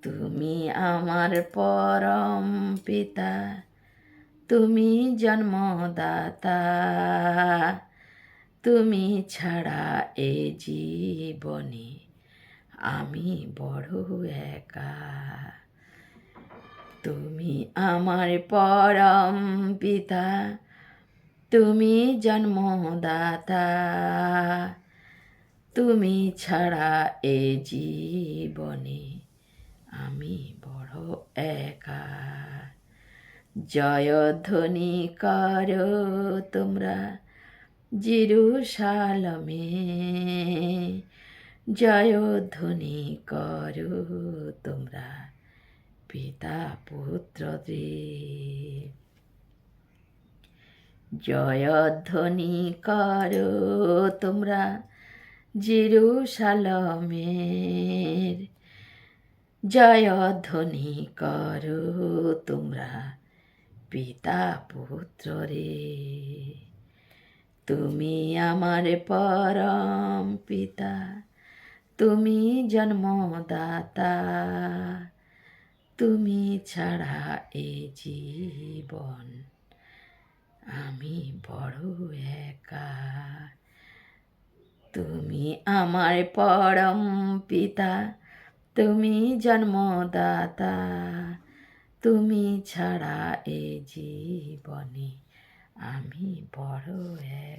তুমি আমার পরম পিতা, তুমি জন্মদাতা, তুমি ছাড়া এ জীবনে আমি বড় একা। তুমি আমার পরম পিতা, তুমি জন্মদাতা, তুমি ছাড়া এ জীবনে আমি বড় একা। জয়ধ্বনি করো তোমরা জেরুসালেমে, জয়ধ্বনি করো তোমরা পিতা পুত্রদের। জয়ধ্বনি করো তোমরা জেরুসালেমের, জয়ধ্বনি করো তোমরা পিতা পুত্ররে। তুমি আমার পরম পিতা, তুমি জন্মদাতা, তুমি ছাড়া এ জীবন আমি বড় একা। তুমি আমার পরম পিতা, তুমি জন্মদাতা, তুমি ছাড়া এ জীবনে আমি বড় একা।